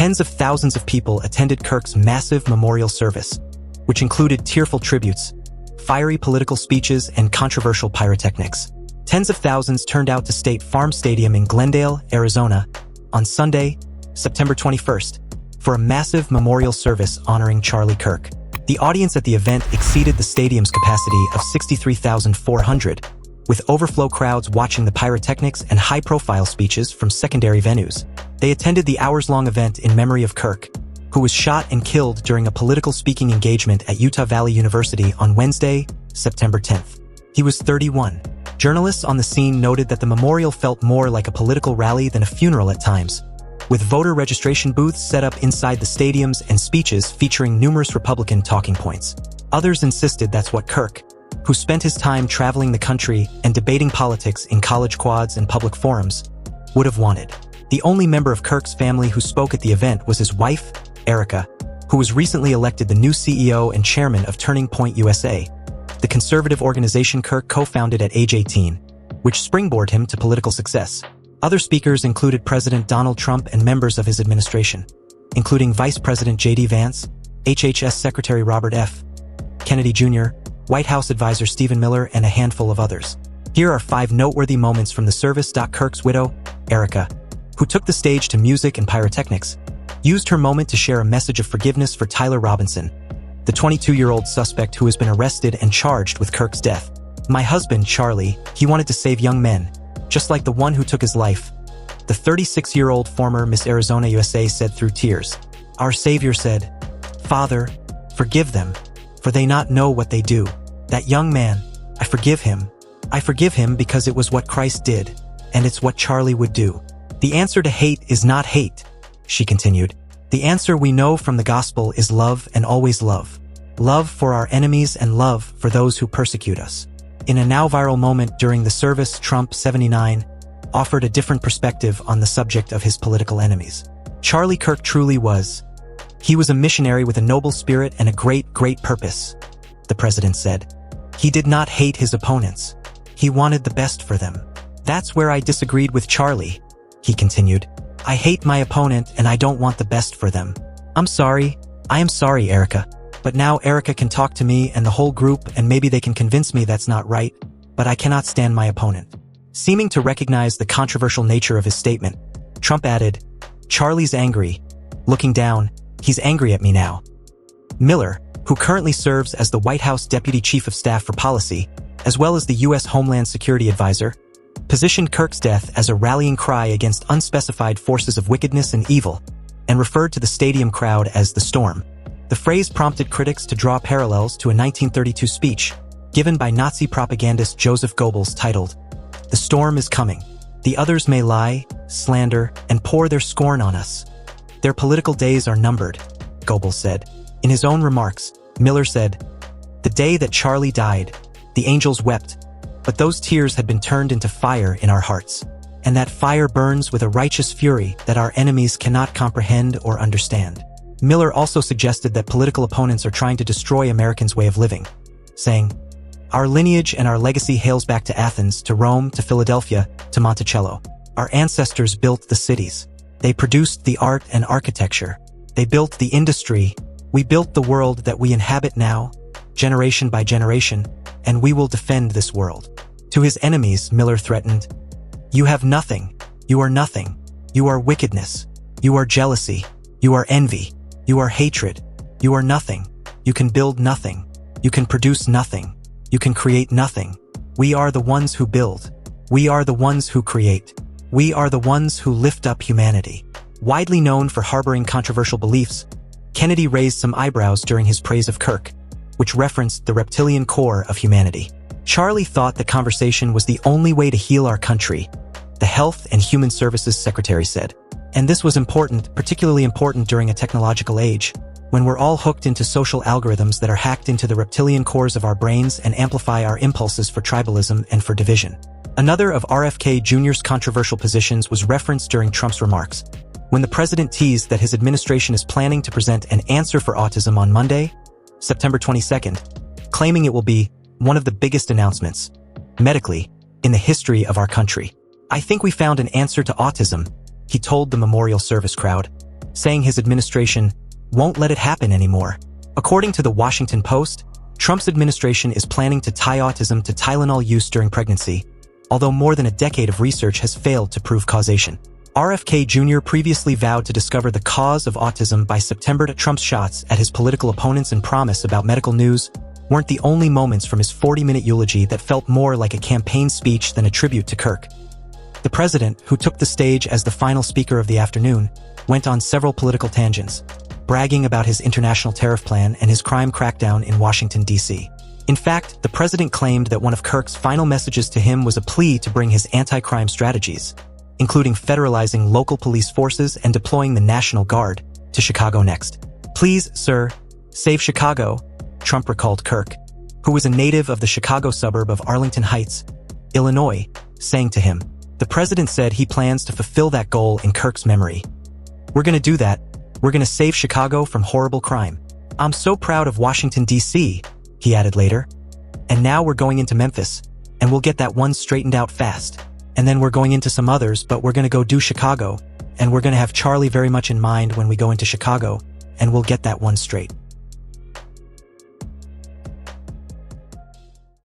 Tens of thousands of people attended Kirk's massive memorial service, which included tearful tributes, fiery political speeches, and controversial pyrotechnics. Tens of thousands turned out to State Farm Stadium in Glendale, Arizona, on Sunday, September 21st, for a massive memorial service honoring Charlie Kirk. The audience at the event exceeded the stadium's capacity of 63,400, with overflow crowds watching the pyrotechnics and high-profile speeches from secondary venues. They attended the hours-long event in memory of Kirk, who was shot and killed during a political speaking engagement at Utah Valley University on Wednesday, September 10th. He was 31. Journalists on the scene noted that the memorial felt more like a political rally than a funeral at times, with voter registration booths set up inside the stadiums and speeches featuring numerous Republican talking points. Others insisted that's what Kirk, who spent his time traveling the country and debating politics in college quads and public forums, would have wanted. The only member of Kirk's family who spoke at the event was his wife, Erika, who was recently elected the new CEO and chairman of Turning Point USA, the conservative organization Kirk co-founded at age 18, which springboarded him to political success. Other speakers included President Donald Trump and members of his administration, including Vice President J.D. Vance, HHS Secretary Robert F. Kennedy Jr., White House advisor Stephen Miller, and a handful of others. Here are 5 noteworthy moments from the service. Kirk's widow, Erika, who took the stage to music and pyrotechnics, used her moment to share a message of forgiveness for Tyler Robinson, the 22-year-old suspect who has been arrested and charged with Kirk's death. "My husband, Charlie, he wanted to save young men, just like the one who took his life," the 36-year-old former Miss Arizona USA said through tears. "Our Savior said, 'Father, forgive them, for they not know what they do.' That young man, I forgive him. I forgive him because it was what Christ did, and it's what Charlie would do. The answer to hate is not hate," she continued. "The answer we know from the gospel is love, and always love. Love for our enemies and love for those who persecute us." In a now viral moment during the service, Trump, 79, offered a different perspective on the subject of his political enemies. "Charlie Kirk truly was. He was a missionary with a noble spirit and a great, great purpose," the president said. "He did not hate his opponents. He wanted the best for them. That's where I disagreed with Charlie," he continued. "I hate my opponent and I don't want the best for them. I'm sorry. I am sorry, Erika. But now Erika can talk to me and the whole group, and maybe they can convince me that's not right, but I cannot stand my opponent." Seeming to recognize the controversial nature of his statement, Trump added, "Charlie's angry. Looking down, he's angry at me now." Miller, who currently serves as the White House Deputy Chief of Staff for Policy, as well as the U.S. Homeland Security Advisor, positioned Kirk's death as a rallying cry against unspecified forces of wickedness and evil, and referred to the stadium crowd as the Storm. The phrase prompted critics to draw parallels to a 1932 speech given by Nazi propagandist Joseph Goebbels titled, "The storm is coming. The others may lie, slander, and pour their scorn on us. Their political days are numbered," Goebbels said. In his own remarks, Miller said, "The day that Charlie died, the angels wept, but those tears had been turned into fire in our hearts, and that fire burns with a righteous fury that our enemies cannot comprehend or understand." Miller also suggested that political opponents are trying to destroy Americans' way of living, saying, "Our lineage and our legacy hails back to Athens, to Rome, to Philadelphia, to Monticello. Our ancestors built the cities. They produced the art and architecture. They built the industry. We built the world that we inhabit now, generation by generation, and we will defend this world." To his enemies, Miller threatened, "You have nothing. You are nothing. You are wickedness. You are jealousy. You are envy. You are hatred. You are nothing. You can build nothing. You can produce nothing. You can create nothing. We are the ones who build. We are the ones who create. We are the ones who lift up humanity." Widely known for harboring controversial beliefs, Kennedy raised some eyebrows during his praise of Kirk, which referenced the reptilian core of humanity. Charlie thought the conversation was the only way to heal our country, the Health and Human Services Secretary said. And this was important, particularly important during a technological age, when we're all hooked into social algorithms that are hacked into the reptilian cores of our brains and amplify our impulses for tribalism and for division. Another of RFK Jr.'s controversial positions was referenced during Trump's remarks, when the president teased that his administration is planning to present an answer for autism on Monday, September 22nd, claiming it will be one of the biggest announcements, medically, in the history of our country. "I think we found an answer to autism," he told the memorial service crowd. saying his administration won't let it happen anymore. According to the Washington Post, Trump's administration is planning to tie autism to Tylenol use during pregnancy, although more than a decade of research has failed to prove causation. RFK Jr. previously vowed to discover the cause of autism by September. Trump's shots at his political opponents and promise about medical news weren't the only moments from his 40-minute eulogy that felt more like a campaign speech than a tribute to Kirk. The president, who took the stage as the final speaker of the afternoon, went on several political tangents, bragging about his international tariff plan and his crime crackdown in Washington, D.C. In fact, the president claimed that one of Kirk's final messages to him was a plea to bring his anti-crime strategies, including federalizing local police forces and deploying the National Guard, to Chicago next. "Please, sir, save Chicago," Trump recalled Kirk, who was a native of the Chicago suburb of Arlington Heights, Illinois, saying to him. The president said he plans to fulfill that goal in Kirk's memory. "We're gonna do that. We're gonna save Chicago from horrible crime. I'm so proud of Washington, D.C., he added later. "And now we're going into Memphis, and we'll get that one straightened out fast. And then we're going into some others, but we're gonna go do Chicago, and we're gonna have Charlie very much in mind when we go into Chicago, and we'll get that one straight."